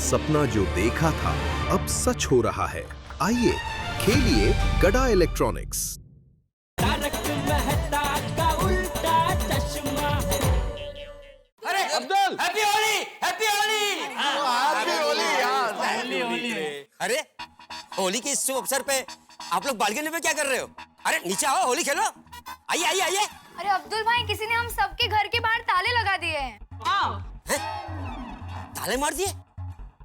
सपना जो देखा था अब सच हो रहा है। आइए खेलिए गड़ा इलेक्ट्रॉनिक्स। अरे Abdul, happy Holi, happy Holi, happy Holi यार। होली। अरे होली के इस शुभ अवसर पे आप लोग बालकनी में क्या कर रहे हो? अरे नीचे आओ, होली खेलो। आइए आइए आइए। अरे अब्दुल भाई, किसी ने हम सबके घर के बाहर ताले लगा दिए हैं। ताले मार दिए?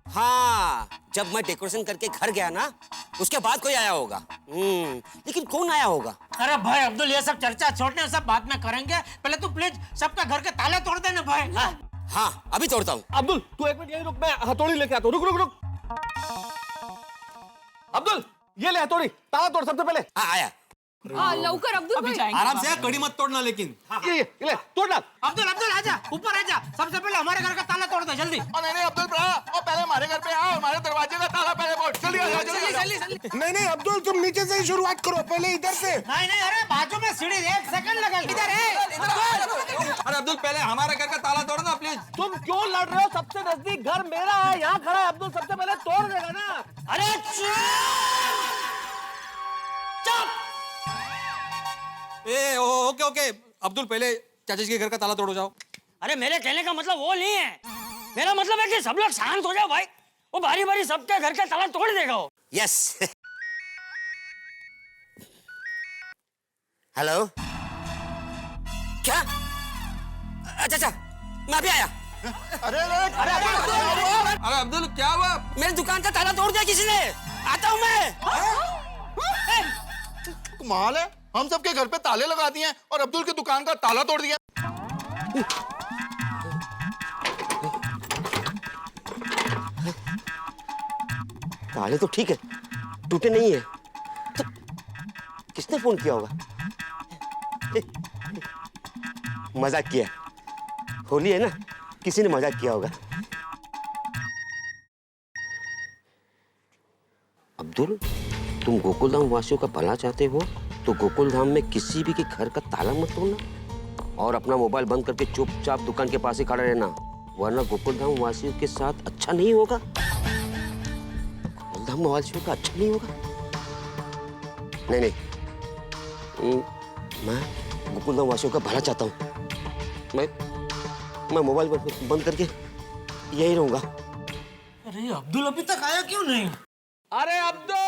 हाँ, जब मैं डेकोरेशन करके घर गया ना, उसके बाद कोई आया होगा। लेकिन कौन आया होगा? अरे भाई अब्दुल, ये सब चर्चा छोड़ने, सब बाद में करेंगे। पहले तू प्लीज सबका घर के ताले तोड़ देना भाई। हाँ, अभी तोड़ता हूँ। अब्दुल तू एक मिनट यहीं रुक, मैं हथौड़ी लेके आता हूँ। रुक रुक रुक। अब्दुल ये ले हथौड़ी, ताला तोड़ सबसे पहले। हाँ आया। लवकर अब्दुल भाई। आराम से कड़ी मत तोड़ना लेकिन। ये ले तोड़ डाल। अब्दुल अब्दुल आजा, ऊपर आजा। सबसे पहले हमारे घर का ताला तोड़ दे जल्दी। नहीं अब्दुल पहले हमारे घर पे आओ, हमारे दरवाजे का ताला पहले तोड़। जल्दी जल्दी। नहीं अब्दुल, तुम नीचे से ही शुरुआत करो, पहले इधर से। नहीं नहीं, अरे बाजू में सीढ़ी, 1 सेकंड लगा। इधर है। अरे अब्दुल पहले हमारे घर का ताला तोड़ना प्लीज। तुम क्यों लड़ रहे हो? सबसे नजदीक घर मेरा है, यहाँ खड़ा है अब्दुल, सबसे पहले तोड़ देगा ना। अरे चुप। ओके ओके अब्दुल, पहले चाचा जी के घर का ताला तोड़ो जाओ। अरे मेरे कहने का मतलब वो नहीं है। मेरा मतलब है कि सब लोग शांत हो जाओ भाई। वो बारी बारी सबके घर का ताला तोड़ देगा वो। यस। हेलो, क्या? अच्छा, मैं अभी आया। अरे अब्दुल क्या हुआ? मेरी दुकान का ताला तोड़ दिया किसी ने। आता हूँ मैं। कमाल है, हम सबके घर पे ताले लगा दिए हैं और अब्दुल की दुकान का ताला तोड़ दिया। ताले तो ठीक है, टूटे नहीं है। तो किसने फोन किया होगा? मजाक किया। होली है ना, किसी ने मजाक किया होगा। अब्दुल, तुम गोकुल धाम वासियों का भला चाहते हो तो गोकुल धाम में किसी भी के घर का ताला मत तोड़ना और अपना मोबाइल बंद करके चुपचाप दुकान के पास ही खड़ा रहना, वरना गोकुल धाम वासियों के साथ अच्छा नहीं होगा। गोकुल धाम वासियों का अच्छा नहीं होगा। नहीं, मैं गोकुल धाम वासियों का भला चाहता हूँ। मैं मोबाइल बंद करके यही रहूंगा। अरे अब्दुल अभी तक आया क्यों नहीं? अरे अब्दुल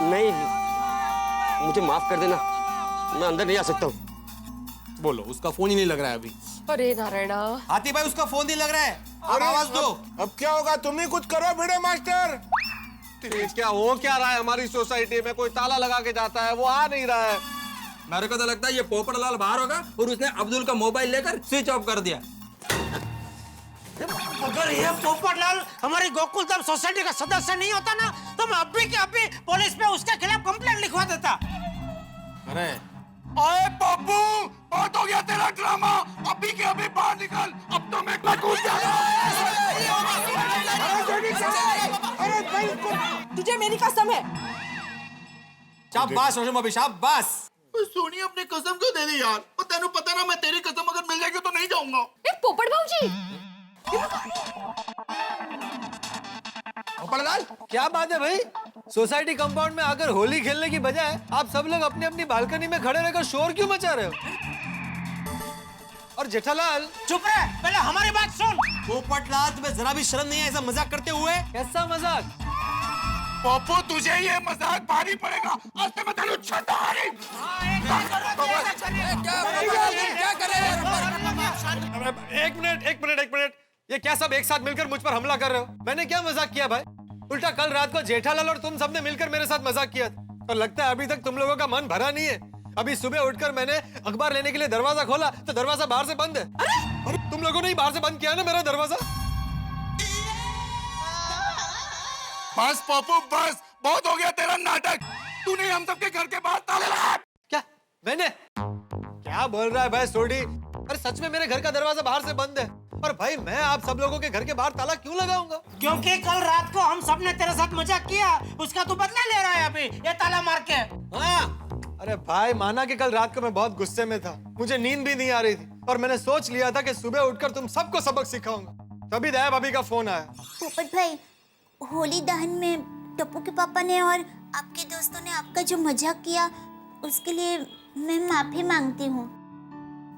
नहीं, मुझे माफ कर देना, मैं अंदर नहीं आ सकता हूँ। बोलो, उसका फोन ही नहीं लग रहा है अभी। अरे नारायणा, हाथी भाई उसका फोन नहीं लग रहा है। आप आवाज दो। अब क्या होगा, तुम ही कुछ करो भिड़े मास्टर। क्या हो क्या रहा है? हमारी सोसाइटी में कोई ताला लगा के जाता है, वो आ नहीं रहा है। मेरे को तो लगता है ये पोपटलाल बाहर होगा और उसने अब्दुल का मोबाइल लेकर स्विच ऑफ कर दिया। अगर ये पोपटलाल हमारी गोकुल धाम सोसाइटी का सदस्य नहीं होता ना, तो मैं अभी के अभी पुलिस पे उसके खिलाफ कंप्लेंट लिखवा देता। अरे ओए पप्पू, बहुत हो गया तेरा ड्रामा। अभी के अभी बाहर निकल, अब तो मैं कूद जाऊंगा। अरे भाई, तुझे मेरी कसम है। शाबाश रोशम अभी, शाबाश। सोनी अपनी कसम क्यों दे दी यार? और तेनू पता ना, मैं तेरी कसम अगर मिल जाएगी तो नहीं जाऊंगा। पोपट भाऊजी। पोपटलाल, क्या बात है भाई? सोसाइटी कंपाउंड में आकर होली खेलने की बजाय आप सब लोग अपनी अपनी बालकनी में खड़े रहकर शोर क्यों मचा रहे हो? और जेठालाल, चुप रहे, पहले हमारी बात सुन। पोपटलाल, तुम्हें जरा भी शर्म नहीं है ऐसा मजाक करते हुए? कैसा मजाक? पप्पू, तुझे ये मजाक भारी पड़ेगा। आज से मैं तेनू छता नहीं। एक मिनट, ये क्या सब एक साथ मिलकर मुझ पर हमला कर रहे हो? मैंने क्या मजाक किया भाई? उल्टा कल रात को जेठालाल और तुम सबने मिलकर मेरे साथ मजाक किया और लगता है अभी तक तुम लोगों का मन भरा नहीं है। अभी सुबह उठकर मैंने अखबार लेने के लिए दरवाजा खोला तो दरवाजा बाहर से बंद है। अरे तुम लोगों ने ही बाहर से बंद किया ना मेरा दरवाजा। बस पप्पू बस, बहुत हो गया तेरा नाटक। तूने हम सबके घर के बाहर ताले लगाए। क्या मैंने? क्या बोल रहा है भाई सोडी? अरे सच में मेरे घर का दरवाजा बाहर से बंद है। और भाई मैं आप सब लोगों के घर के बाहर ताला क्यों लगाऊंगा? क्योंकि कल रात को हम सब ने तेरे साथ मजाक किया, उसका तू बदला ले रहा है अभी ये ताला मार के। हाँ, अरे भाई माना कि कल रात को मैं बहुत गुस्से में था, मुझे नींद भी नहीं आ रही थी और मैंने सोच लिया था कि सुबह उठकर तुम सबको सबक सिखाऊंगा। तभी दया भाभी का फोन आया। पोपट भाई, होली दहन में टप्पू के पापा ने और आपके दोस्तों ने आपका जो मजाक किया उसके लिए मैं माफी मांगती हूँ।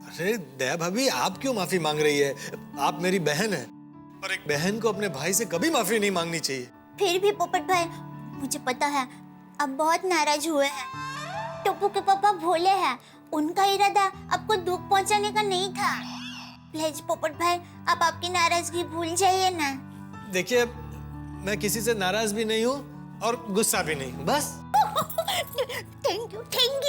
अरे दया भाभी, आप क्यों माफी मांग रही है? आप मेरी बहन है और एक बहन को अपने भाई से कभी माफी नहीं मांगनी चाहिए। फिर भी पोपट भाई, मुझे पता है आप बहुत नाराज हुए हैं। टप्पू के पापा भोले हैं, उनका इरादा आपको दुख पहुंचाने का नहीं था। प्लीज पोपट भाई, आप आपकी नाराजगी भूल जाइए ना। देखिए, मैं किसी से नाराज भी नहीं हूँ और गुस्सा भी नहीं, बस। थैंक यू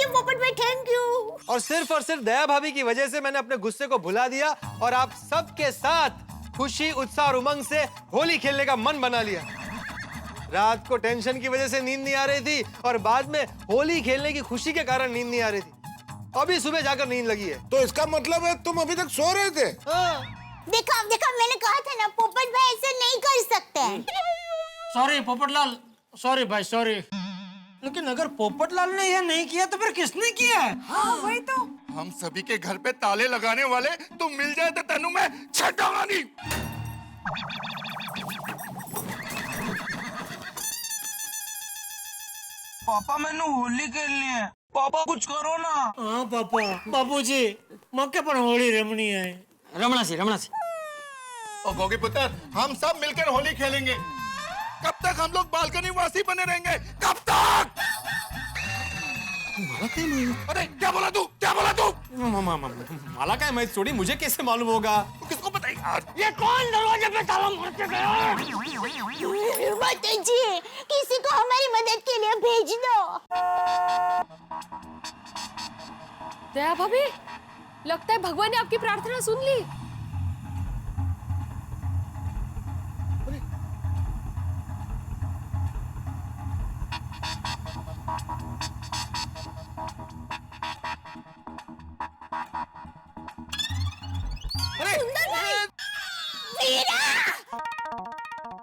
पोपट भाई, थैंक यू। और सिर्फ दया भाभी की वजह से मैंने अपने गुस्से को भुला दिया और आप सबके साथ खुशी, उत्साह और उमंग से होली खेलने का मन बना लिया। रात को टेंशन की वजह से नींद नहीं आ रही थी और बाद में होली खेलने की खुशी के कारण नींद नहीं आ रही थी। अभी सुबह जाकर नींद लगी है। तो इसका मतलब है तुम अभी तक सो रहे थे? देखा मैंने कहा था ना, पोपट भाई ऐसे नहीं कर सकते। सॉरी पोपटलाल, सॉरी भाई, सॉरी। लेकिन अगर पोपटलाल ने यह नहीं किया तो फिर किसने किया है? हाँ वही तो। हम सभी के घर पे ताले लगाने वाले तुम मिल जाए तो तेनू मैं छटांगा नहीं। पापा मैंने होली खेलनी है, पापा कुछ करो ना। हाँ पापा, बाबूजी मौके पर होली रमनी है। रमना सी। और गोगी पुत्र, हम सब मिलकर होली खेलेंगे। कब तक हम लोग बालकनी वासी बने रहेंगे? कब तक? अरे क्या बोला तू? माला का मैं छोड़ी, मुझे कैसे मालूम होगा? तू किसको पता यार? ये कौन दरवाजे पे ताला मार के गया? बताइए, किसी को हमारी मदद के लिए भेज दो। दया भाभी, लगता है भगवान ने आपकी प्रार्थना सुन ली।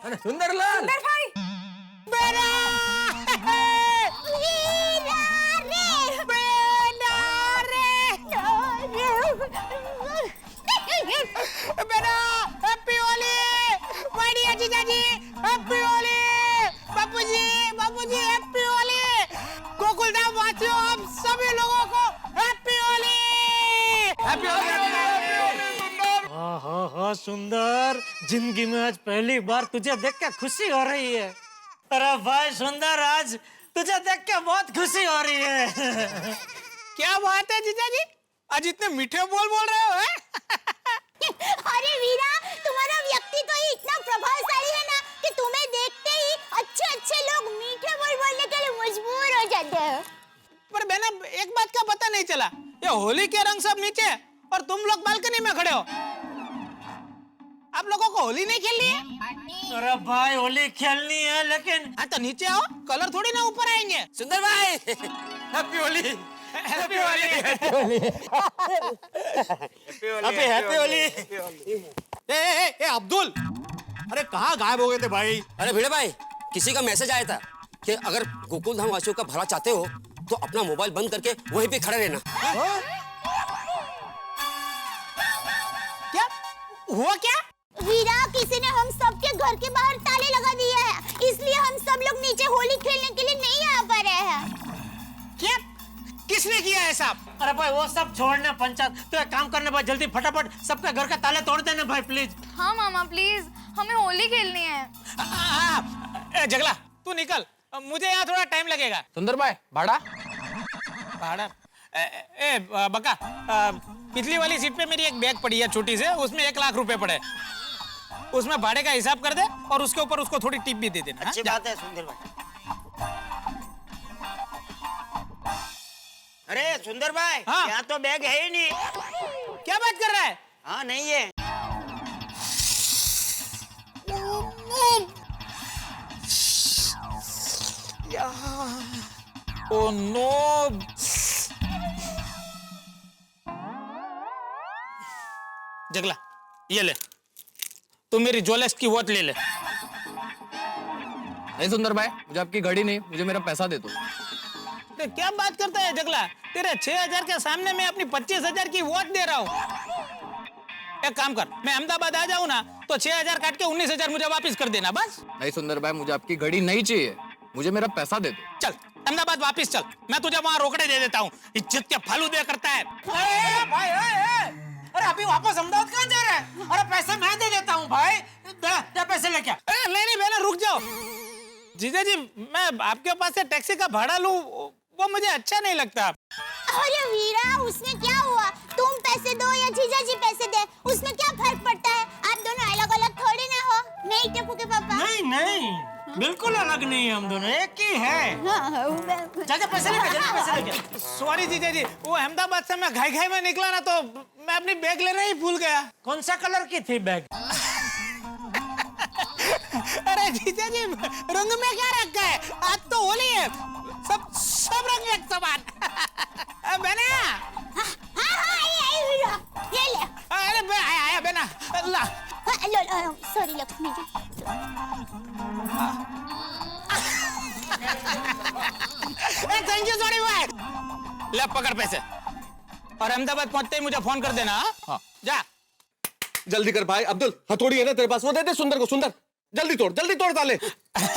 अरे सुंदरलाल, बापूजी हैप्पी होली। गोकुलधाम वासियों, हम सभी लोगों को हैप्पी होली। हैप्पी होली। हाँ सुंदर, जिंदगी में आज पहली बार तुझे देख के खुशी हो रही है। अरे भाई सुंदर, आज तुझे देख के बहुत खुशी हो रही है। क्या बात है जीजा जी, आज इतने मीठे बोल रहे हो? अरे वीरा, तुम्हारा व्यक्तित्व ही इतना प्रभावशाली है ना कि तुम्हें देखते ही अच्छे लोग मीठे बोल बोलने के लिए मजबूर हो जाते हैं। पर बहना, एक बात का पता नहीं चला, ये होली के रंग सब नीचे और तुम लोग बालकनी में खड़े हो। आप लोगों को होली नहीं खेलनी है? अरे भाई होली खेलनी है, लेकिन हाँ तो नीचे आओ, कलर थोड़ी ना ऊपर आएंगे। सुंदर भाई, happy Holi, happy Holi, happy Holi. ए अब्दुल, अरे कहाँ गायब हो गए थे भाई? अरे भिड़े भाई, किसी का मैसेज आया था कि अगर गोकुलधाम वासियों का भला चाहते हो तो अपना मोबाइल बंद करके वहीं पे खड़े रहना। क्या हुआ? क्या वीरा, किसी ने हम सबके घर के बाहर ताले लगा दिए हैं, इसलिए हम सब लोग नीचे होली खेलने के लिए नहीं आ पा रहे हैं। क्या? किसने किया ऐसा? अरे भाई वो सब छोड़ना पंचायत, तो एक काम करने भाई, जल्दी फटाफट सबके घर का ताले तोड़ देना भाई प्लीज। हाँ मामा प्लीज, हमें होली खेलनी है। जगला तू निकल, मुझे यहाँ थोड़ा टाइम लगेगा। सुंदर भाई भाड़ा? भाड़ा? बका, पिछली वाली सीट पे मेरी एक बैग पड़ी है छोटी से, उसमें 1 लाख रुपए पड़े, उसमें भाड़े का हिसाब कर दे और उसके ऊपर उसको थोड़ी टिप भी दे देना। अच्छी बात है सुंदर भाई। अरे सुंदर भाई, हाँ? यहाँ तो बैग है ही नहीं। क्या बात कर रहा है? हाँ नहीं है। Oh no. जगला ये ले, तू मेरी जोलेक्स की वॉच ले ले। नहीं सुंदर भाई, मुझे आपकी घड़ी नहीं, मुझे मेरा पैसा दे दो। तो क्या बात करता है जगला? तेरे 6,000 के सामने मैं अपनी 25,000 की वॉच दे रहा हूँ। एक काम कर, मैं अहमदाबाद आ जाऊँ ना तो 6,000 काट के 19,000 मुझे वापस कर देना बस। नहीं सुंदर भाई, मुझे आपकी घड़ी नहीं चाहिए, मुझे मेरा पैसा दे दो। चल अहमदाबाद वापस चल, मैं तुझे वहाँ रोकड़े दे देता हूँ। इज्जत के फालूदे करता है। भाई अरे अभी वापस अहमदाबाद कहाँ जा रहा है? अरे पैसे मैं दे देता हूँ भाई, दे पैसे लेके। नहीं बहना, रुक जाओ जीजा जी, मैं आपके पास से टैक्सी का भाड़ा लूं वो मुझे अच्छा नहीं लगता। अरे वीरा, उसमें क्या हुआ? तुम पैसे दो या जीजा जी पैसे दे, उसमें क्या फर्क पड़ता है? आप दोनों अलग अलग थोड़ी ना हो। नहीं टप्पू के पापा। नहीं बिल्कुल अलग नहीं है, हम दोनों एक ही है। चाचा पैसे लेके। सॉरी जीजा जी, वो अहमदाबाद से मैं घाई में निकला ना तो मैं अपनी बैग लेना ही भूल गया। कौन सा कलर की थी बैग? अरे जीजा जी, रंग में क्या रखा है? आज तो होली है, सब रंग एक समान। बहना। हाँ, वीरा, ये ले। अरे आया बहना, ला। Sorry Lakshmi ji. Thank you sorry भाई। ले पकड़ पैसे, और अहमदाबाद पहुंचते ही मुझे फोन कर देना। हाँ जा जल्दी कर भाई। अब्दुल हथौड़ी है ना तेरे पास, वो दे दे सुंदर को। सुंदर जल्दी तोड़ ताले।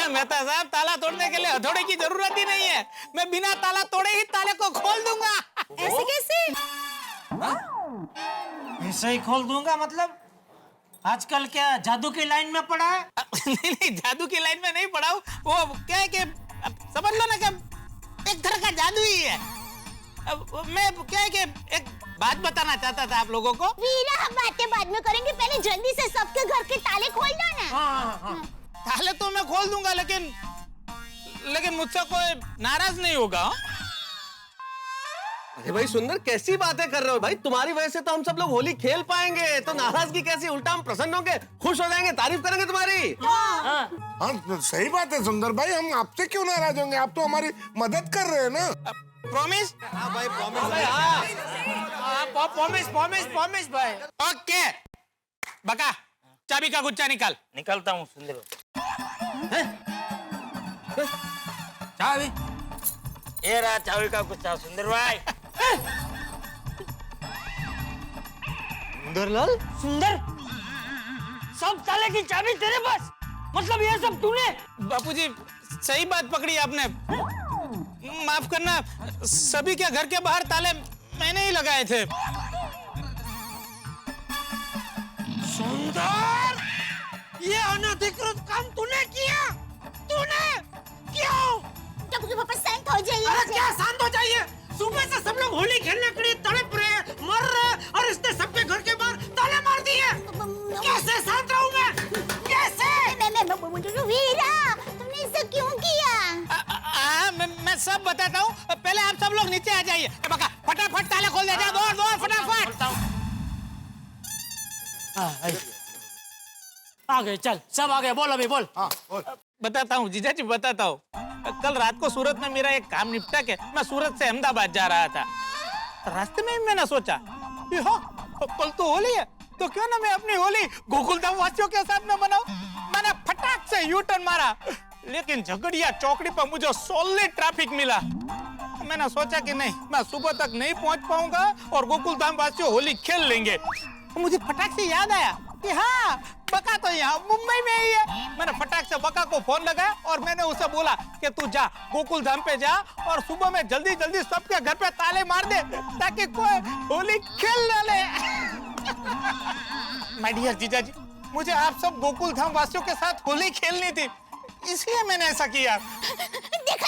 मेहता साहब, ताला तोड़ने के लिए हथौड़े की जरूरत ही नहीं है, मैं बिना ताला तोड़े ही ताले को खोल दूंगा। ऐसे कैसे? ऐसे ही खोल दूंगा मतलब? आजकल क्या जादू की लाइन में पड़ा है? नहीं, जादू की लाइन में नहीं पड़ा हूँ। वो क्या है कि समझ लो ना कि एक तरह का जादू ही है। अब मैं क्या है कि एक बात बताना चाहता था आप लोगों को। वीरा, हम बातें बाद में करेंगे, पहले जल्दी से सबके घर के ताले खोल दो ना। हाँ। ताले तो मैं खोल दूंगा, लेकिन मुझसे कोई नाराज नहीं होगा। अरे भाई सुंदर, कैसी बातें कर रहे हो भाई? तुम्हारी वजह से तो हम सब लोग होली खेल पाएंगे, तो नाराजगी कैसी? उल्टा हम प्रसन्न होंगे, खुश हो जाएंगे, तारीफ करेंगे तुम्हारी। हाँ सही बात है सुंदर भाई, हम आपसे क्यों नाराज होंगे? आप तो हमारी मदद कर रहे हैं ना। प्रॉमिस? हाँ भाई प्रॉमिस भाई। प्रॉमिस भाई। ओके बका, चाबी का गुच्छा निकाल। निकलता हूँ सुंदर। चाबी? ये रहा चाबी का गुच्छा सुंदर भाई। सुंदरलाल, सुंदर, सब ताले की चाबी तेरे पास? मतलब ये सब तूने? बापूजी, सही बात पकड़ी आपने। माफ करना, सभी के घर के बाहर ताले मैंने ही लगाए थे। सुंदर, ये अनधिकृत काम तूने किया? क्यों? टप्पू के पापा शांत हो जाइए। अरे क्या शांत हो जाइए? सुबह से सब लोग होली खेलने के लिए तड़प रहे हैं, मर रहे हैं, और इसने सबके घर के बाहर ताले मार दिए। कैसे शांत रहूं मैं? कैसे? वीरा, तुमने इसे क्यों किया? मैं सब बताता हूँ, पहले आप सब लोग नीचे आ जाइए। बका, फटाफट ताले खोल दे, दौड़ फटाफट। आ गए, चल सब आ गए, बोल अभी बोल। बताता हूँ जीजा जी, बताता हूँ। कल रात को सूरत में मेरा एक काम निपटा के मैं सूरत से अहमदाबाद जा रहा था। रास्ते में ही मैंने सोचा कि हाँ, कल तो होली है, तो क्यों ना मैं अपनी होली गोकुलधाम वासियों के साथ में मनाऊं। मैंने फटाक से यू टर्न मारा, लेकिन झगड़िया चौकड़ी पर मुझे सॉलिड ट्रैफिक मिला। मैंने सोचा कि नहीं, मैं सुबह तक नहीं पहुंच पाऊंगा और गोकुलधाम वासियों होली खेल लेंगे। मुझे फटाक से याद आया कि हाँ, बका तो यहाँ मुंबई में ही है। मैंने फटाक से बका को फोन लगाया और मैंने उसे बोला कि तू जा, गोकुलधाम पे जा और सुबह में जल्दी सबके घर पे ताले मार दे ताकि कोई होली खेल न ले। माय डियर जीजा जी, मुझे आप सब गोकुलधाम वासियों के साथ होली खेलनी थी, इसलिए मैंने ऐसा किया। देखा,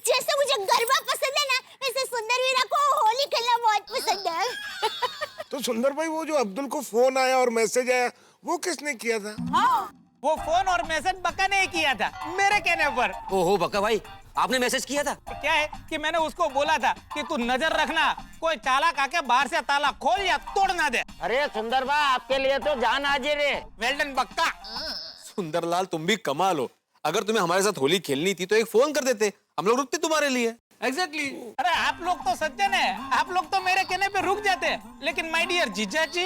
जैसे मुझे गरबा पसंद है ना, वैसे सुंदर वीरा को होली खेलना बहुत पसंद है। तो सुंदर भाई, वो जो अब्दुल को फोन आया और मैसेज आया, वो किसने किया था? वो फोन और मैसेज बका ने किया था, मेरे कहने पर। ओहो बका भाई, आपने मैसेज किया था? क्या है कि मैंने उसको बोला था कि तू नजर रखना, कोई चालाक आके बाहर से ताला खोल या तोड़ ना दे। अरे सुंदर भाई, आपके लिए तो जान हाजिर है। वेल डन बक्का। सुंदरलाल तुम भी कमाल हो। अगर तुम्हें हमारे साथ होली खेलनी थी तो एक फोन कर देते, हम लोग रुकते तुम्हारे लिए। एग्जैक्टली। अरे आप लोग तो सज्जन है, आप लोग तो मेरे कहने पे रुक जाते, लेकिन माय डियर जीजा जी,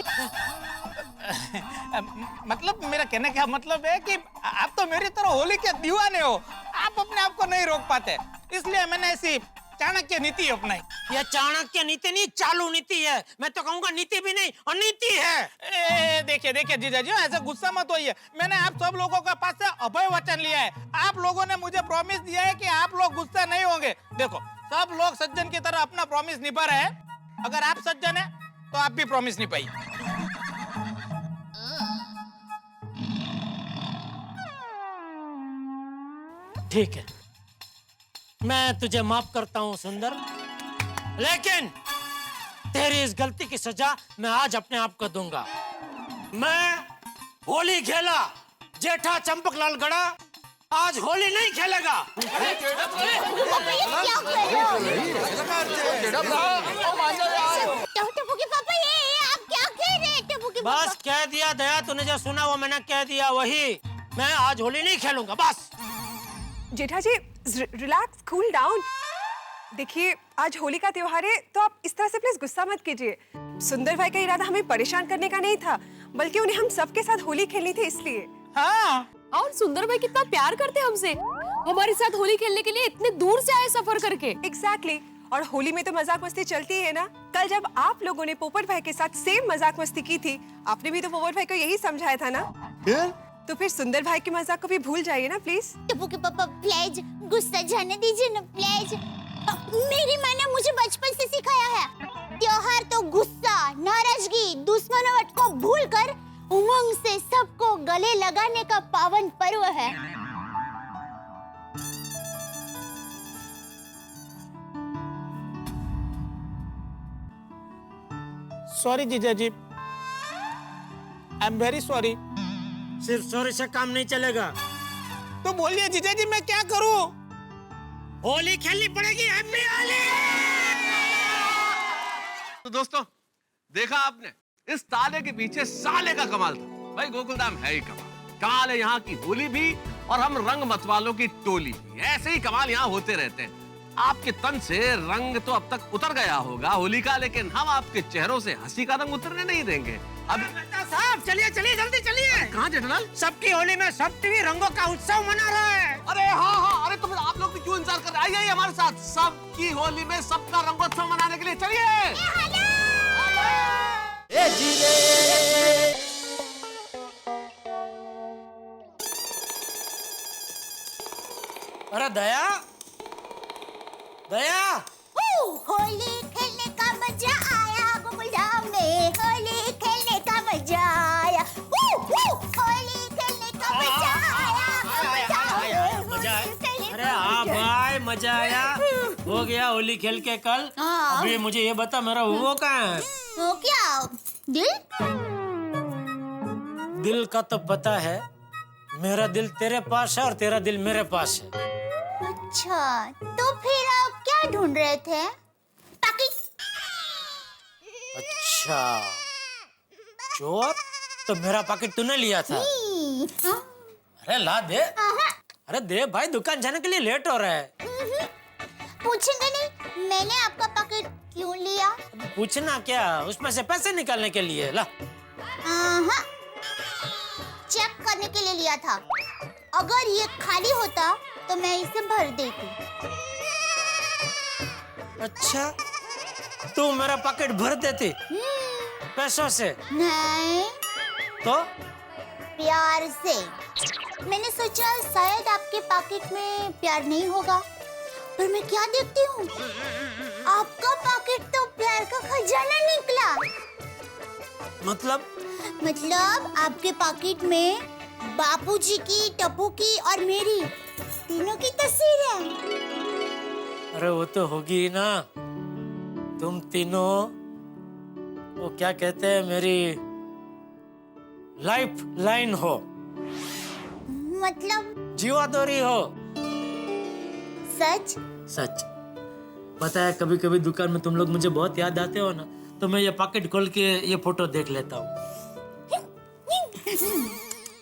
मतलब मेरा कहने का मतलब है कि आप तो मेरी तरह होली के दीवाने हो, आप अपने आप को नहीं रोक पाते, इसलिए मैंने ऐसी चाणक्य नीति अपनाई। ये चाणक्य नीति नहीं, चालू नीति है। मैं तो कहूँगा नीति भी नहीं, अनीति है। देखिए देखिए जीजाजी, ऐसे गुस्सा मत होइए। मैंने आप सब लोगों के पास से अभय वचन लिया है। आप लोगों ने मुझे प्रॉमिस दिया है कि आप लोग गुस्सा नहीं होंगे। देखो, सब लोग सज्जन की तरह अपना प्रॉमिस निभा रहे हैं। अगर आप सज्जन हैं, तो आप भी प्रॉमिस निभाइए। ठीक है, मैं तुझे माफ करता हूँ सुंदर, लेकिन तेरी इस गलती की सजा मैं आज अपने आप को दूंगा। मैं होली खेला, जेठा चंपकलाल गड़ा आज होली नहीं खेलेगा। टप्पू के पापा, ये आप क्या कह रहे हैं? टप्पू के बस कह दिया दया, तूने जो सुना वो मैंने कह दिया वही। मैं आज होली नहीं खेलूंगा, बस। जेठा जी, रिलैक्स, कूल डाउन। देखिए, आज होली का त्योहार है, तो आप इस तरह से प्लीज गुस्सा मत कीजिए। सुंदर भाई का इरादा हमें परेशान करने का नहीं था, बल्कि उन्हें हम सबके साथ होली खेलनी थी, इसलिए। हाँ, और सुंदर भाई कितना प्यार करते हैं हमसे, हमारे साथ होली खेलने के लिए इतने दूर से आए सफर करके। एग्जैक्टली। और होली में तो मजाक मस्ती चलती है ना। कल जब आप लोगों ने पोपट भाई के साथ सेम मजाक मस्ती की थी, आपने भी तो पोपट भाई को यही समझाया था ना। तो फिर सुंदर भाई के मजाक को भी भूल जाइए ना प्लीज। टप्पू के पापा प्लीज गुस्सा जाने दीजिए ना प्लीज। मेरी माँ ने मुझे बचपन से सिखाया है, त्योहार तो गुस्सा, नाराजगी, दुश्मनावट को भूलकर उमंग से सबको गले लगाने का पावन पर्व है। सॉरी जीजाजी, आई एम वेरी सॉरी। सिर्फ सॉरी से काम नहीं चलेगा। तो बोलिए जीजाजी, मैं क्या करूं? होली खेलनी पड़ेगी। हैप्पी होली। तो दोस्तों, देखा आपने, इस ताले के पीछे साले का कमाल था। भाई गोकुलधाम है ही कमाल। कमाल है यहाँ की होली भी, और हम रंग मतवालों की टोली भी। ऐसे ही कमाल यहाँ होते रहते हैं। आपके तन से रंग तो अब तक उतर गया होगा होली का, लेकिन हम आपके चेहरों से हंसी का रंग उतरने नहीं देंगे। अब साहब चलिए चलिए, जल्दी चलिए। कहाँ जेठालाल? सबकी होली में सब टीवी रंगों का उत्सव मना रहा है। अरे हाँ, अरे तो फिर आप लोग भी क्यों इंतजार कर रहे हैं? आइए हमारे साथ, सबकी होली में सबका रंगोत्सव मनाने के लिए चलिए। अरे दया, दया, होली खेलने का मजा आया गोकुलधाम में, होली खेलने का मजा आया। होली खेलने का मजा आया। मजा आया। अरे हाँ भाई, मजा आया। हो गया होली खेल के कल। अभी मुझे ये बता, मेरा वो कहाँ है? वो क्या? दिल? दिल का तो पता है, मेरा दिल तेरे पास है और तेरा दिल मेरे पास है। अच्छा, तो फिर आप क्या ढूंढ रहे थे? पाकिट? अच्छा, चोर, तो मेरा पाकिट तूने लिया था? अरे ला दे। अरे दे भाई, दुकान जाने के लिए लेट हो रहा है। पूछेंगे नहीं, मैंने आपका पाकिट क्यों लिया? पूछना क्या, उसमें से पैसे निकालने के लिए। ला। चेक करने के लिए लिया था। अगर ये खाली होता तो मैं इसे भर देती। अच्छा, तू मेरा पॉकेट भर देती पैसों से? नहीं, तो प्यार से। मैंने सोचा शायद आपके पॉकेट में प्यार नहीं होगा, पर मैं क्या देखती हूँ, आपका पॉकेट तो प्यार का खजाना निकला। मतलब आपके पॉकेट में बापूजी की, टप्पू की और मेरी तीनों की तस्वीर है। अरे वो तो होगी ना, तुम तीनों वो क्या कहते हैं, मेरी लाइफ लाइन हो। मतलब? जीवादोरी हो। सच? सच। पता है, कभी कभी दुकान में तुम लोग मुझे बहुत याद आते हो ना, तो मैं ये पॉकेट खोल के ये फोटो देख लेता हूँ।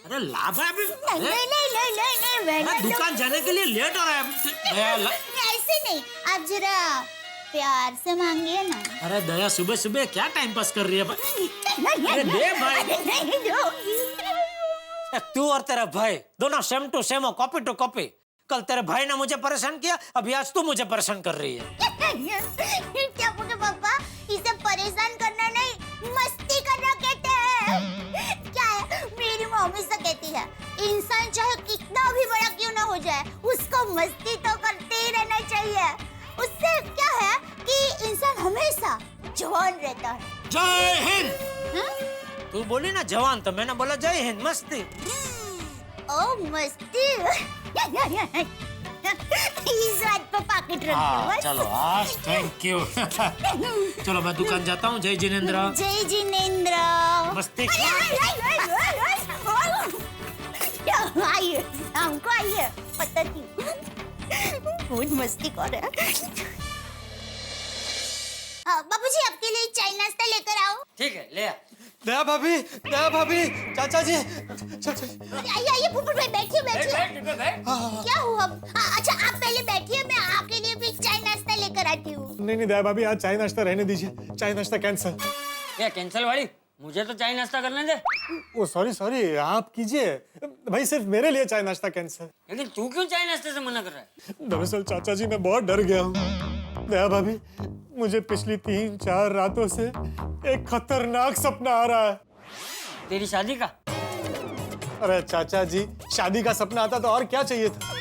अरे लाभ है अभी। नहीं, दुकान जाने के लिए लेट हो रहा है। ऐसे नहीं, आप जरा प्यार से मांगिए ना। अरे दया, सुबह सुबह क्या टाइम पास कर रही है भाई? अरे दे भाई। तू और तेरा भाई दोनों सेम टू सेम हो, कॉपी टू कॉपी। कल तेरे भाई ने मुझे परेशान किया, अभी आज तू मुझे परेशान कर रही है। टप्पू के पापा, इसे परेशान करना नहीं, मस्ती करना कहते हैं। क्या है, मेरी माँ हमेशा कहती है, इंसान चाहे कितना भी बड़ा क्यों ना हो जाए, उसको मस्ती तो करते ही रहना चाहिए। उससे क्या है कि इंसान हमेशा जवान रहता है। जय हिंद। हाँ? तू बोली ना जवान, तो मैंने बोला जय हिंद। मस्ती। ओ मस्ती। इस बात पर पॉकेट रख हाँ, बस। चलो आज थैंक यू। चलो मैं दुकान जाता हूँ। जय जिनेंद्र। जय जिनेंद्र। मस्ती। आइए, हमको आइए, पता नहीं बहुत मस्ती कर रहे हैं। बाबूजी, आपके लिए चाय नाश्ता लेकर आओ। ठीक है, ले आ। दया भाभी, चाचा जी, आइए फूफड़ भाई, बैठिए बैठिए। क्या हुआ? अच्छा आप पहले बैठिए, मैं आपके लिए भी चाय नाश्ता लेकर आती हूँ। नहीं दया भाभी, आज चाय नाश्ता रहने दीजिए, चाय नाश्ता कैंसिल। क्या कैंसिल वाली? मुझे तो चाय नाश्ता करने दे। ओ सॉरी, आप कीजिए भाई, सिर्फ मेरे लिए चाय नाश्ता कैंसिल। लेकिन तू क्यों चाय नाश्ते से मना कर रहा है? दरअसल चाचा जी, मैं बहुत डर गया हूँ। दया भाभी, मुझे पिछली 3-4 रातों से एक खतरनाक सपना आ रहा है। तेरी शादी का? अरे चाचा जी, शादी का सपना आता तो और क्या चाहिए था,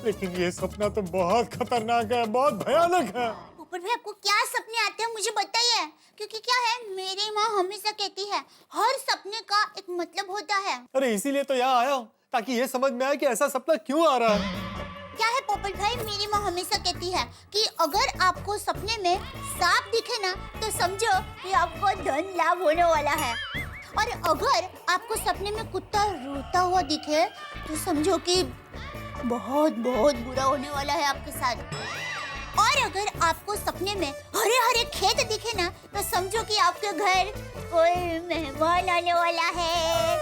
लेकिन ये सपना तो बहुत खतरनाक है, बहुत भयानक है। फूफड़ भाई, आपको क्या सपने आते हैं मुझे बताइए, क्योंकि क्या है, मेरी माँ हमेशा कहती है, हर सपने का एक मतलब होता है। अरे इसीलिए तो यहाँ आया हूँ, ताकि ये समझ में आए कि ऐसा सपना क्यों आ रहा है। क्या है पोपट भाई, मेरी माँ हमेशा कहती है कि अगर आपको सपने में सांप दिखे ना, तो समझो कि आपको धन लाभ होने वाला है, और अगर आपको सपने में कुत्ता रोता हुआ दिखे, तो समझो कि बहुत बहुत बुरा होने वाला है आपके साथ। और अगर आपको सपने में हरे हरे खेत दिखे ना, तो समझो कि आपके घर कोई मेहमान आने वाला है।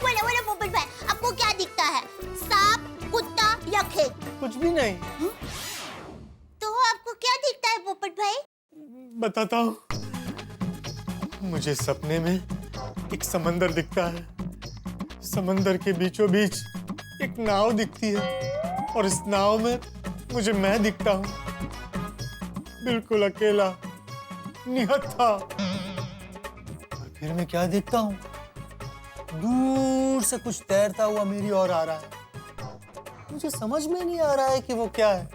बोलो बोलो पोपट भाई, आपको क्या दिखता है, सांप, कुत्ता या खेत? कुछ भी नहीं। तो आपको क्या दिखता है पोपट भाई? बताता हूँ। मुझे सपने में एक समंदर दिखता है, समंदर के बीचों बीच एक नाव दिखती है, और इस नाव में मुझे मैं दिखता हूँ, बिल्कुल अकेला, निहत्था। और फिर मैं क्या देखता हूँ, दूर से कुछ तैरता हुआ मेरी ओर आ रहा है। मुझे समझ में नहीं आ रहा है कि वो क्या है,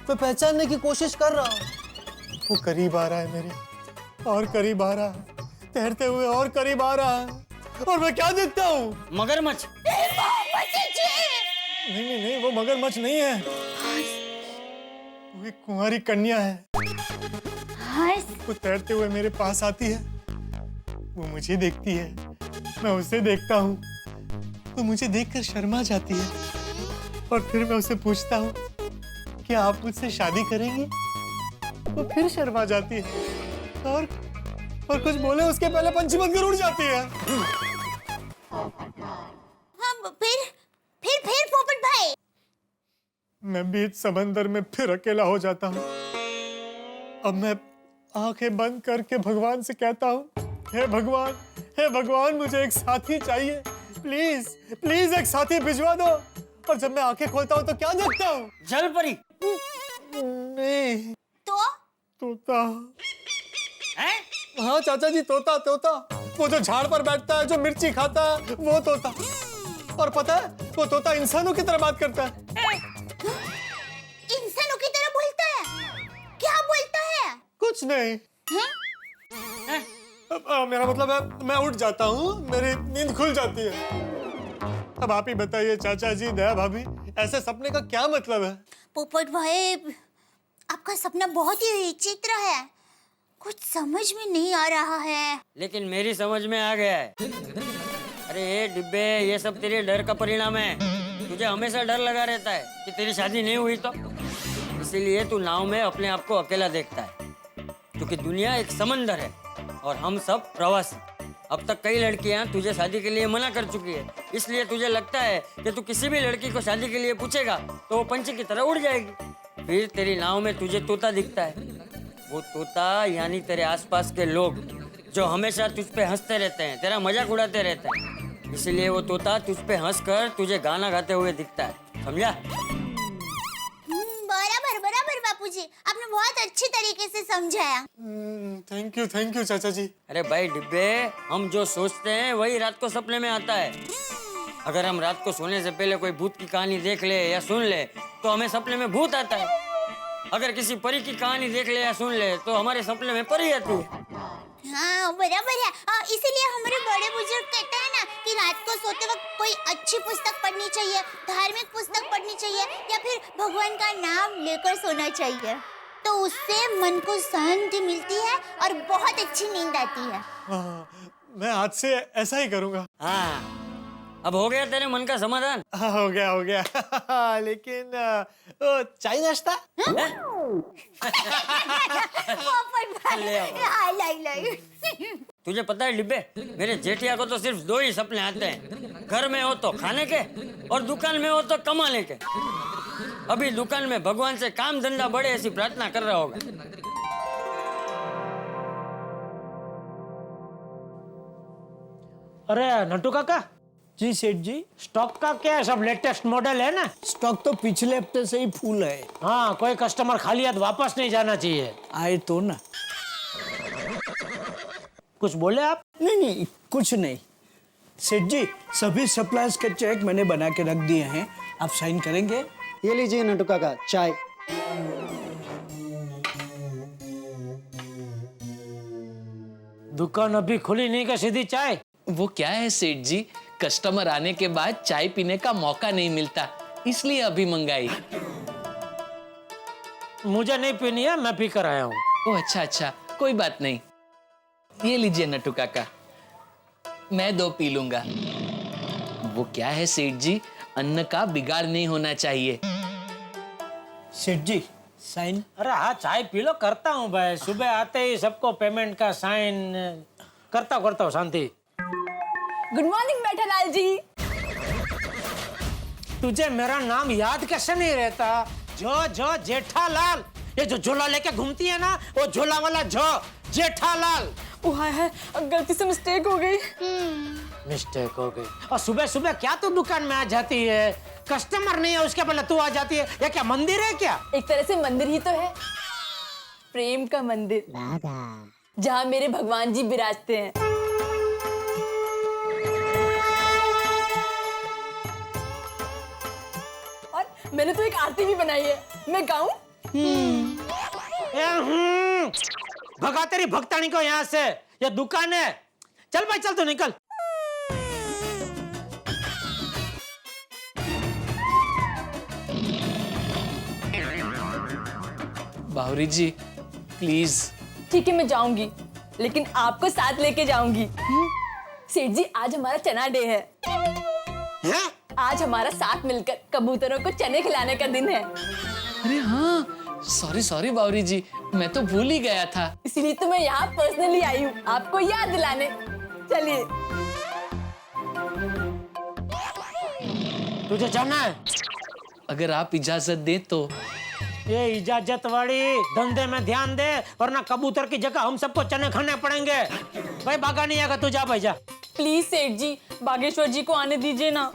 मैं पहचानने की कोशिश कर रहा हूँ। वो करीब आ रहा है मेरे, और करीब आ रहा है, तैरते हुए और करीब आ रहा है, और मैं क्या देखता हूँ, मगरमच्छ। नहीं, वो मगरमच्छ नहीं है, वो एक कुंवारी कन्या है। वो तैरते हुए मेरे पास आती है, वो मुझे देखती है, मैं उसे देखता हूँ, वो मुझे देखकर शर्मा जाती है, और फिर मैं उसे पूछता हूँ कि आप मुझसे शादी करेंगी? वो फिर शर्मा जाती है, और कुछ बोले उसके पहले पंछी बनकर उड़ जाती है। हाँ, फिर पोपट भाई, मैं बीच समंदर में फिर अकेला हो जाता हूँ। अब मैं आंखें बंद करके भगवान से कहता हूँ, हे भगवान, मुझे एक साथी चाहिए, प्लीज एक साथी भिजवा दो। और जब मैं आंखें खोलता हूँ तो क्या देखता हूँ, जल परी। नहीं, तोता। हैं? हाँ चाचा जी, तोता, वो जो झाड़ पर बैठता है, जो मिर्ची खाता है, वो तोता। और पता है, वो तोता इंसानों की तरह बात करता है। इंसानों की तरह बोलता है? क्या बोलता है? कुछ नहीं। मेरा मतलब है, मैं उठ जाता हूँ, मेरी नींद खुल जाती है। अब आप ही बताइए चाचा जी, दया भाभी, ऐसे सपने का क्या मतलब है? पोपट भाई, आपका सपना बहुत ही विचित्र है, कुछ समझ में नहीं आ रहा है। लेकिन मेरी समझ में आ गया है। अरे ये डिब्बे, ये सब तेरे डर का परिणाम है। तुझे हमेशा डर लगा रहता है कि तेरी शादी नहीं हुई तो, इसीलिए तू नाव में अपने आप को अकेला देखता है, क्योंकि दुनिया एक समंदर है और हम सब प्रवासी। अब तक कई लड़कियां तुझे शादी के लिए मना कर चुकी है, इसलिए तुझे लगता है कि तू किसी भी लड़की को शादी के लिए पूछेगा तो वो पंछी की तरह उड़ जाएगी। फिर तेरी नाव में तुझे तोता दिखता है। वो तोता यानी तेरे आसपास के लोग, जो हमेशा तुझ पे हंसते रहते हैं, तेरा मजाक उड़ाते रहते हैं, इसलिए वो तोता तुझ पे हंसकर तुझे गाना गाते हुए दिखता है। समझा? बराबर बहुत अच्छी तरीके से समझाया। थैंक यू चाचा जी। अरे भाई डिब्बे, हम जो सोचते हैं वही रात को सपने में आता है। अगर हम रात को सोने से पहले कोई भूत की कहानी देख ले या सुन ले तो हमें सपने में भूत आता है। अगर किसी परी की कहानी देख ले या सुन ले तो हमारे सपने में परी आती है। हाँ बराबर है। इसीलिए हमारे बड़े बुजुर्ग कहते हैं ना कि रात को सोते वक्त कोई अच्छी पुस्तक पढ़नी चाहिए, धार्मिक पुस्तक पढ़नी चाहिए या फिर भगवान का नाम लेकर सोना चाहिए, तो उससे मन को शांति मिलती है और बहुत अच्छी नींद आती है। मैं आज से ऐसा ही करूँगा। हाँ, अब हो गया तेरे मन का समाधान? हाँ, हो गया लेकिन चाय नाश्ता? तुझे पता है डिब्बे, मेरे जेठिया को तो सिर्फ 2 ही सपने आते हैं। घर में हो तो खाने के और दुकान में हो तो कमाने के। अभी दुकान में भगवान से काम धंधा बढ़े ऐसी प्रार्थना कर रहा होगा। अरे नट्टू काका जी सेठ जी। स्टॉक का क्या है? सब लेटेस्ट मॉडल है ना? स्टॉक तो पिछले हफ्ते से ही फुल है। हाँ, कोई कस्टमर खाली हाथ वापस नहीं जाना चाहिए। आए तो ना। कुछ बोले आप? नहीं कुछ नहीं सेठ जी, सभी सप्लायर्स के चेक मैंने बना के रख दिए हैं, आप साइन करेंगे? ये लीजिए नट्टू काका चाय। दुकान अभी खुली नहीं का सीधी चाय? वो क्या है सेठ जी, कस्टमर आने के बाद चाय पीने का मौका नहीं मिलता, इसलिए अभी मंगाई। मुझे नहीं पीनी है, मैं पी कर आया हूँ। ओ अच्छा, कोई बात नहीं। ये लीजिए नट्टू काका, मैं 2 पी लूंगा। वो क्या है सेठ जी, अन्न का बिगाड़ नहीं होना चाहिए। सेठ जी साइन। अरे हाँ, चाय पी लो। करता हूँ भाई, सुबह आते ही सबको पेमेंट का साइन करता हूँ। शांति। गुड मॉर्निंग बैठालाल जी। तुझे मेरा नाम याद कैसे नहीं रहता? जो जेठालाल। ये जो झोला लेके घूमती है ना, वो झोला वाला जेठालाल। है, गलती से मिस्टेक हो गई। मिस्टेक हो गई। और सुबह सुबह क्या तू दुकान में आ जाती है? कस्टमर नहीं है उसके पहले तू आ जाती है। ये क्या मंदिर है क्या? एक तरह से मंदिर ही तो है, प्रेम का मंदिर, जहाँ मेरे भगवान जी विराजते हैं। और मैंने तो एक आरती भी बनाई है, मैं गाऊं? भगा तेरी भक्तानी को यहाँ से। ये दुकान है। चल भाई चल, तू निकल। बावरी जी प्लीज। ठीक है, मैं जाऊंगी, लेकिन आपको साथ लेके जाऊंगी। सेठ जी, आज हमारा चना डे है। आज हमारा साथ मिलकर कबूतरों को चने खिलाने का दिन है। अरे हाँ, सॉरी बावरी जी, मैं तो भूल ही गया था। इसीलिए तो मैं यहाँ पर्सनली आई हूँ आपको याद दिलाने। चलिए। तुझे जाना है? अगर आप इजाजत दे तो। ये इजाजत वाली धंधे में ध्यान दे, वरना कबूतर की जगह हम सबको चने खाने पड़ेंगे। भाई भागा नहीं आएगा, तू जा भाई जा। प्लीज सेठ जी, बागेश्वर जी को आने दीजिए ना।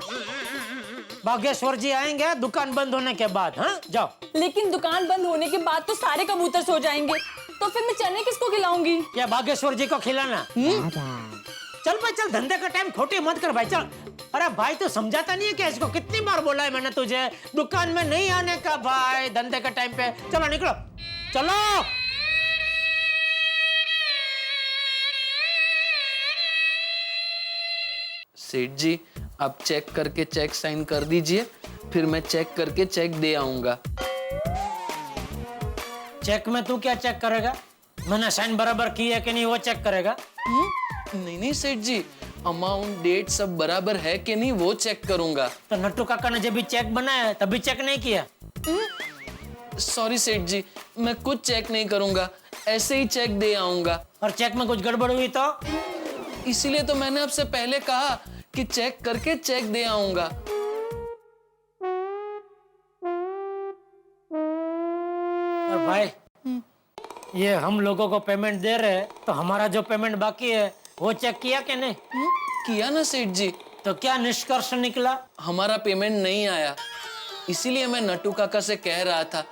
बागेश्वर जी आएंगे दुकान बंद होने के बाद। हाँ जाओ। लेकिन दुकान बंद होने के बाद तो सारे कबूतर सो जाएंगे, तो फिर मैं चने किसको खिलाऊंगी? या बागेश्वर जी को खिलाना? चल भाई चल, धंधे का टाइम खोटी मत कर भाई, चल। अरे भाई तू समझाता नहीं है क्या इसको? कितनी बार बोला है मैंने तुझे दुकान में नहीं आने का भाई, धंधे का टाइम पे। चलो निकलो, चलो। सेठ जी, आप चेक करके चेक साइन कर दीजिए, फिर मैं चेक करके चेक दे आऊंगा। चेक में तू क्या चेक करेगा? मैंने साइन बराबर की है कि नहीं वो चेक करेगा? नहीं सेठ जी, अमाउंट डेट सब बराबर है कि नहीं वो चेक करूंगा। तो नट्टू काका ने जब भी चेक बनाया तभी चेक नहीं किया? सॉरी सेठ जी, मैं कुछ चेक नहीं करूंगा, ऐसे ही चेक दे आऊंगा। और चेक में कुछ गड़बड़ हुई तो? इसीलिए तो मैंने आपसे पहले कहा कि चेक करके चेक दे आऊंगा। और भाई ये हम लोगों को पेमेंट दे रहे हैं, तो हमारा जो पेमेंट बाकी है वो चेक किया कि नहीं? किया ना सेठ जी। तो क्या निष्कर्ष निकला? हमारा पेमेंट नहीं आया, इसीलिए मैं नट्टू काका से कह रहा था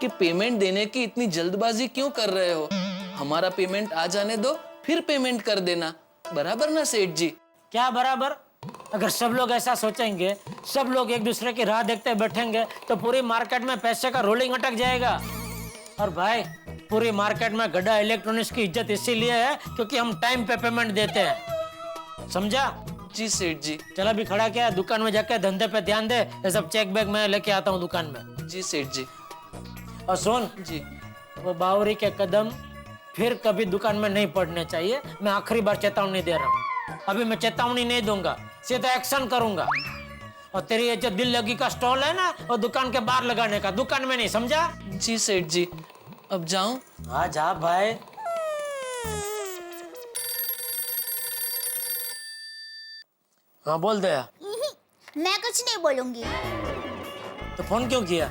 कि पेमेंट देने की इतनी जल्दबाजी क्यों कर रहे हो? हमारा पेमेंट आ जाने दो, फिर पेमेंट कर देना, बराबर ना सेठ जी? क्या बराबर? अगर सब लोग ऐसा सोचेंगे, सब लोग एक दूसरे की राह देखते बैठेंगे, तो पूरी मार्केट में पैसे का रोलिंग अटक जाएगा। और भाई, पूरी मार्केट में गड्ढा इलेक्ट्रॉनिक्स की इज्जत इसीलिए है क्योंकि हम टाइम पे पेमेंट देते हैं, समझा? जी सेठ जी। चला भी खड़ा क्या, दुकान में जाके धंधे पे ध्यान दे। ये सब चेक बैग मैं लेके आता हूँ दुकान में। जी सेठ जी। और सुन जी, वो बावरी के कदम फिर कभी दुकान में नहीं पड़ने चाहिए। मैं आखिरी बार चेतावनी दे रहा हूँ। अभी मैं चेतावनी नहीं दूंगा, सीधा एक्शन करूंगा। और तेरी ये जो दिल लगी का स्टॉल है ना, वो दुकान के बाहर लगाने का, दुकान में नहीं, समझा? जी सेठ जी। अब जाऊं? हाँ जा भाई। हाँ बोल दे। मैं कुछ नहीं बोलूंगी। तो फोन क्यों किया?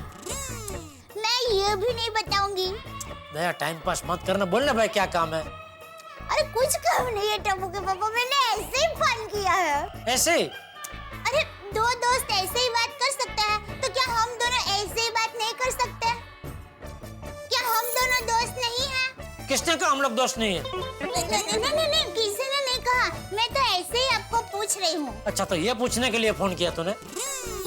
मैं ये भी नहीं बताऊंगी। दया, टाइम पास मत करना, बोलना भाई क्या काम है? अरे कुछ काम नहीं है टप्पू के पापा, मैंने ऐसे ही फोन किया है। ऐसे? अरे दो दोस्त ऐसे ही बात कर सकते हैं, तो क्या हम दोनों ऐसे ही बात नहीं कर सकते? क्या हम दोनों दोस्त नहीं हैं? किसने कहा हम लोग दोस्त नहीं है? नहीं, किसी ने नहीं कहा। मैं तो ऐसे ही आपको पूछ रही हूँ। अच्छा, तो ये पूछने के लिए फोन किया तूने?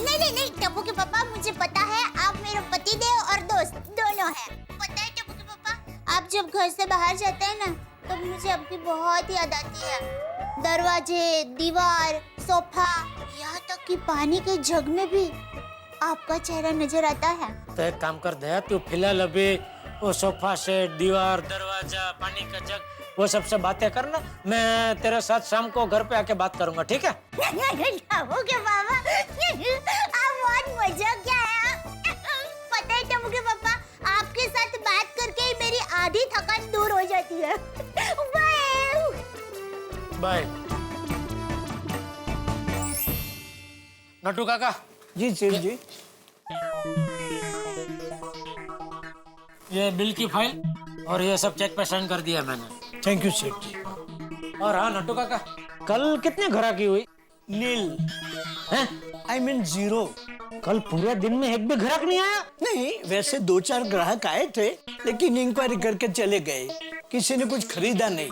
नहीं टप्पू के पापा, मुझे पता है आप मेरे पति देव और दोस्त दोनों हैं। पता है टप्पू के पापा, आप जब घर से बाहर जाते हैं ना, तब मुझे आपकी बहुत याद आती है। दरवाजे, दीवार, सोफा, यहाँ तक कि पानी के जग में भी आपका चेहरा नजर आता है। तो एक काम कर दया, तू फिलहाल अभी वो सोफा सेट, दीवार, दरवाजा, पानी का जग, वो सबसे बातें करना। मैं तेरे साथ शाम को घर पे आके बात करूंगा, ठीक है? टप्पू के पापा, आप बहुत मजाक क्या है। पता है टप्पू के पापा, आपके साथ बात करके ही मेरी आधी थकान दूर हो जाती है। Bye bye. नट्टू काका। जी सेठ जी। ये बिल की फाइल और ये सब चेक पे साइन कर दिया मैंने। थैंक यू सेठ जी। और हाँ नट्टू काका, कल कितने ग्राहकी हुई? नील। हैं? I mean 0। कल पूरे दिन में एक भी ग्राहक नहीं आया? नहीं, वैसे 2-4 ग्राहक आए थे, लेकिन इंक्वायरी करके चले गए। किसी ने कुछ खरीदा नहीं।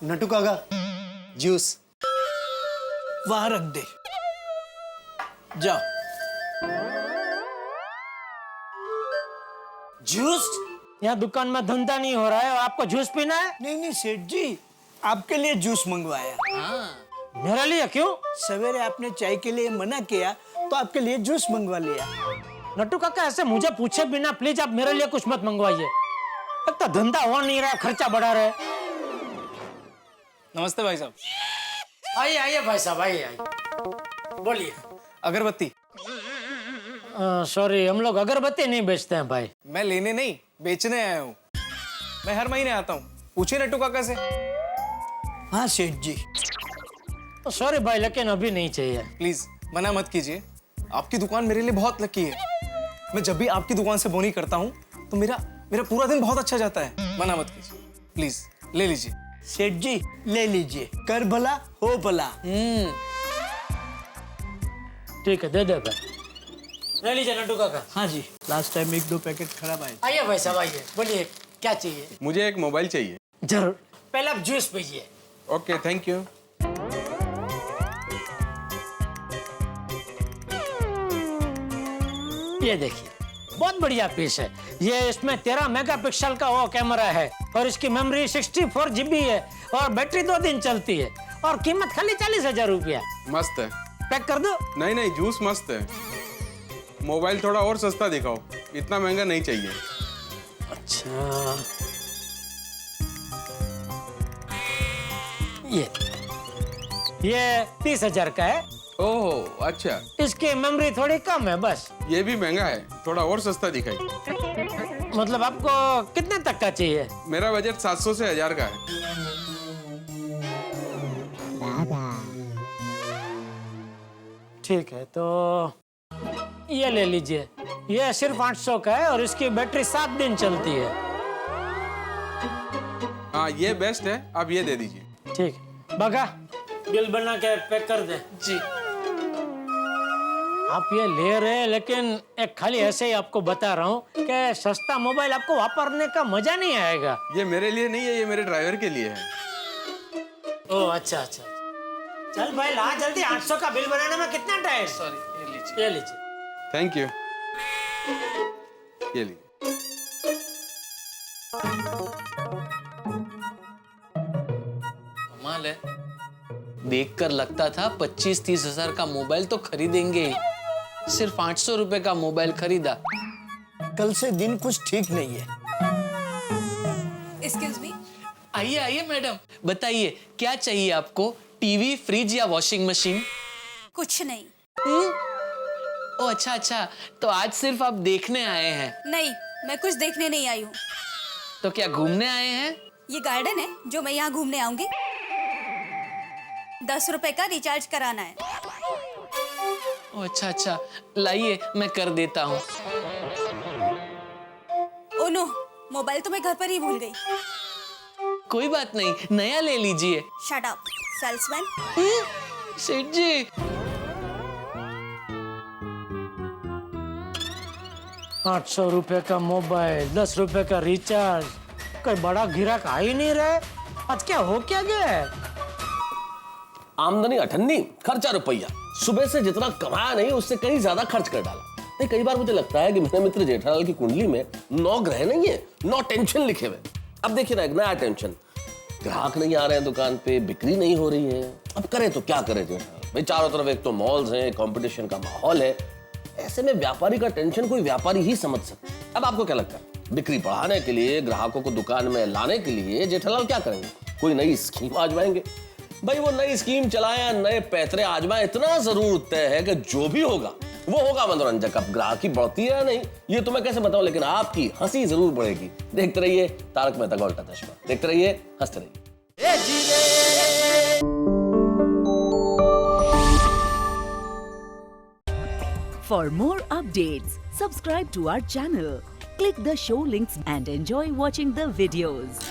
नटू काका, जूस। वहां रख दे, जाओ। जूस? यहाँ दुकान में धंधा नहीं हो रहा है और आपको जूस पीना है? नहीं सेठ जी, आपके लिए जूस मंगवाया। मेरे लिए क्यों? सवेरे आपने चाय के लिए मना किया, तो आपके लिए जूस मंगवा लिया। नट्टू काका, ऐसे मुझे पूछे बिना प्लीज आप मेरे लिए कुछ मत मंगवाइए। एक तो धंधा हो नहीं रहा, खर्चा बढ़ा रहे। नमस्ते भाई साहब। आइए आइए भाई साहब, आइए बोलिए। अगरबत्ती। सॉरी, हम लोग अगरबत्ती नहीं बेचते हैं भाई। मैं लेने नहीं, बेचने आया हूँ। मैं हर महीने आता हूँ, पूछिए नट्टू काका से। हाँ सेठ जी। सॉरी भाई, लेकिन अभी नहीं चाहिए। प्लीज मना मत कीजिए, आपकी दुकान मेरे लिए बहुत लकी है। मैं जब भी आपकी दुकान से बोनी करता हूँ तो मेरा पूरा दिन बहुत अच्छा जाता है। मना मत कीजिए, प्लीज ले लीजिए। सेठ जी ले लीजिए, कर भला हो भला। ठीक है, दे दे भाई, ले लीजिए नट्टू काका। हाँ जी, लास्ट टाइम 1-2 पैकेट खराब आए। आइए भाई साहब, आइए, बोलिए क्या चाहिए? मुझे एक मोबाइल चाहिए। जरूर, पहले आप जूस पीजिए। Okay, thank you. ये देखिए, बहुत बढ़िया पीस है ये। इसमें 13 मेगापिक्सल का वो कैमरा है और इसकी मेमोरी 64 GB है और बैटरी 2 दिन चलती है और कीमत खाली 40,000 रुपया। मस्त है। पैक कर दो? नहीं, जूस मस्त है। मोबाइल थोड़ा और सस्ता दिखाओ, इतना महंगा नहीं चाहिए। अच्छा, ये 30,000 का है। ओह अच्छा। इसकी मेमोरी थोड़ी कम है बस। ये भी महंगा है, थोड़ा और सस्ता दिखाई। मतलब आपको कितने तक का चाहिए? मेरा बजट 700 से 1000 का है। ठीक है, तो ये ले लीजिए। ये सिर्फ 800 का है और इसकी बैटरी 7 दिन चलती है। हाँ, ये बेस्ट है, आप ये दे दीजिए। ठीक, बगा बिल बना के पैक कर दे। जी। आप ये ले रहे हैं, लेकिन एक खाली ऐसे ही आपको बता रहा हूँ कि सस्ता मोबाइल आपको वापरने का मजा नहीं आएगा। ये मेरे लिए नहीं है, ये मेरे ड्राइवर के लिए है। ओह अच्छा अच्छा, चल भाई ला जल्दी, 800 का बिल बनाने में कितना टाइम? सॉरी, ये लीजिए। Thank you. ये लीजिए। कमाल है, देखकर लगता था 25-30 हजार का मोबाइल तो खरीदेंगे, सिर्फ 800 रुपए का मोबाइल खरीदा। कल से दिन कुछ ठीक नहीं है। Excuse me. आइए आइए मैडम, बताइए क्या चाहिए आपको? टीवी, फ्रिज या वॉशिंग मशीन? कुछ नहीं। ओ अच्छा अच्छा, तो आज सिर्फ आप देखने आए हैं? नहीं, मैं कुछ देखने नहीं आई हूँ। तो क्या घूमने आए हैं? ये गार्डन है जो मैं यहाँ घूमने आऊंगी। 10 रुपए का रिचार्ज कराना है। ओ अच्छा अच्छा, लाइए मैं कर देता हूँ। ओ नो, मोबाइल तो मैं घर पर ही भूल गई। कोई बात नहीं, नया ले लीजिए। Shut up salesman. सेठ जी, 800 रुपए का मोबाइल, 10 रुपए का रिचार्ज, कोई बड़ा ग्राहक आ ही नहीं रहा। आज क्या हो क्या गया है? आमदनी 98, खर्चा रुपया। सुबह से जितना कमाया नहीं उससे कहीं ज्यादा खर्च कर डाला। नहीं, कई बार मुझे लगता है कि मेरे मित्र जेठालाल की कुंडली में 9 ग्रह नहीं है, 9 टेंशन लिखे हुए। अब देखिए ना, एक नया टेंशन, ग्राहक नहीं आ रहे हैं दुकान पे, बिक्री नहीं हो रही है। अब करें तो क्या करें जेठालाल भाई? चारों तरफ एक तो मॉल्स हैं, कंपटीशन का माहौल है। ऐसे में व्यापारी का टेंशन कोई व्यापारी ही समझ सकता है। अब आपको क्या लगता है, बिक्री बढ़ाने के लिए, ग्राहकों को दुकान में लाने के लिए जेठालाल क्या करेंगे? कोई नई स्कीम आजमाएंगे। भाई वो नई स्कीम चलाएं, नए पैतरे आजमाएं, इतना जरूर तय है कि जो भी होगा वो होगा मनोरंजक। अब ग्राहकी बढ़ती है या नहीं ये तो मैं कैसे बताऊं, लेकिन आपकी हंसी जरूर बढ़ेगी। देखते रहिए तारक मेहता का उल्टा चश्मा, देखते रहिए, हंसते रहिए। For more updates, subscribe to our channel, click the show links and enjoy watching the videos.